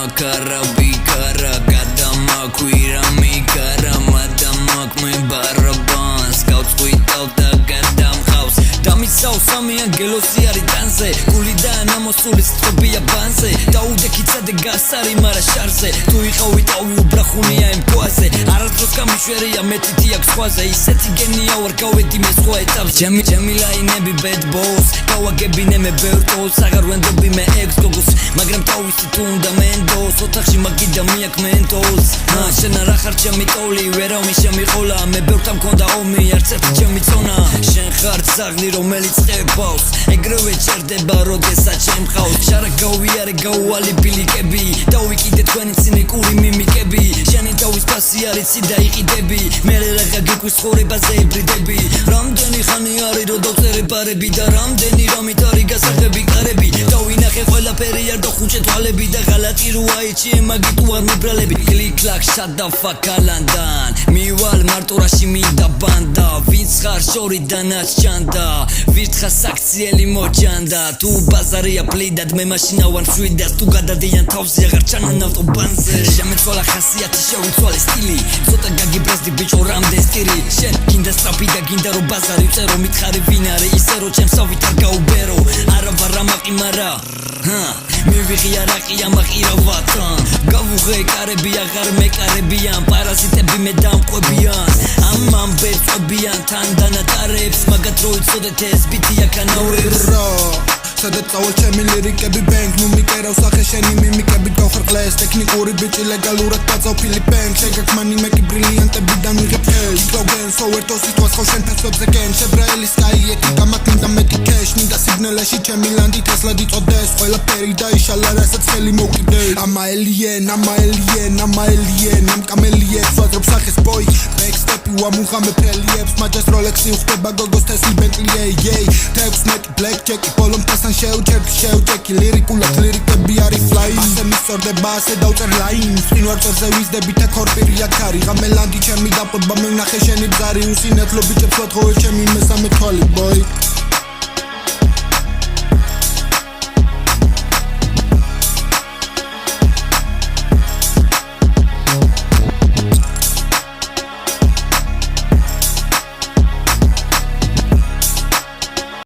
makara bikara gadamakwira mikara madamak me baraban scouts without the goddamn house დამიცავს სამი ანგელოსი არის ტანზე გულიდან ამოსული სწობია ბანზე დაუდექიცადე გასარი მარა შარზე თუ იყავი ტავი უბრახუნია იმ თვაზე არასდროს გამიშვერია მეტითი აქვს ხვაზე ისეთი გენია ვარ გავედი მე სხვა ეტაპს ჩემი ლაინები bad boss გავაგებინე მე ბერტოს აღარ ვენდობი მე ექს გოგოს მაგრამ თავისი თუ უნდა მენდოს ოთახში მაგიდა მიაკ მენტოს შენ არა ხარ ჩემი ტოლი ვერავინ შემიყოლა მე ბერტა მქონდა ომი არც ერთი ჩემი წონა შენ ხარ ძაღლი რომელიც ყებავს ეგრევე ჩერდება როდესაც ჩემ ხავს შარა გავიარე გაუვალი ბილიკები დავიკიდე თქვენი ცინიკური მიმიკები შენი თავის ფასი არის ცი დაიყიდები მე რა გეკვის ხორებაზე ებრიდები რამდენი ხანი არის რომ დავწერე ბარები და რამდენი რამით არის გასაღები კარები დავინახე ყველაფერი არ დახუჭე თვალები და ღალატი როა იჩი მაგი თუ არ მიბრალები კლიკ კლაკ shut the fuck ალანდან მივალ მარტურაში მინდა ბანდა ვინც ხარ შორიდანაც ჩანდა ვირთხა საქციელი მოჭანდა თუ ბაზარია პლიდად მე მაშინა ვარ შვიდას თუ გადადიან თავზე აღარ ჩანა ავტობანზე შემეცვალა ხასიათი შევიცვალე სტილი ცოტა გაგიბრაზდი ბიჭო რამდენ სტირი შენ გინდა სწრაფი და გინდა რომ ბაზარი ვწერო მითხარი ვინ არის ისე რომ ჩემს ავით არ გაუბერო არა ვარ ამაყი მარა მივიღი არაყი ამაყირავათან გავუღე კარები აღარ მეკარებიან პარაზიტები მე დამყვებიან ამან ბერწობიან თან დანატარებს მაგათ რო იცოდეთ ეს ბიტია კანაურებს სადაც წავალ ჩემი ლირიკები ბენგ ნუ მიკერავ სახე შენი მიმიკებით გავხარყლეს ტექნიკური ბიჭი ლეგალურად დაწავ ფილიპენგ შეგაქმანი მეკი ბრილიანტები და მიღებ ფეშ გოგენ სოვერტო სიტუას ხო შენ ფესვებზე გენ შებრაელი სკაი ეთიკა მაკნდა მეტი კეშ მინდა სიგნალაში ჩემი ლანდი თესლად იწოდეს ყველაფერი დაიშალა რასაც ხელი მოვკიდე ამა ელიენ ამ კამელიებს ვაძრობ სახეს ბოი ბექსტეპი უამუღამე ფრელიებს მაჯას როლექსი უხდება გოგოს თესლი ბენტლი ეი 16 ბლეკ ჯეკი ბოლომ შეუჭექი ლირიკულად ლირიკები არის ფლაი ასე მისწორდება ასე დავწერ ლაინს წინვარწერზე ვიზდები და ქორპირი აქ არის ღამელანდი ჩემი დაყვება მე ვნახე შენი ბზარი უსინათლო ბიჭებს ვათხოვე ჩემი მესამე თვალი ბოი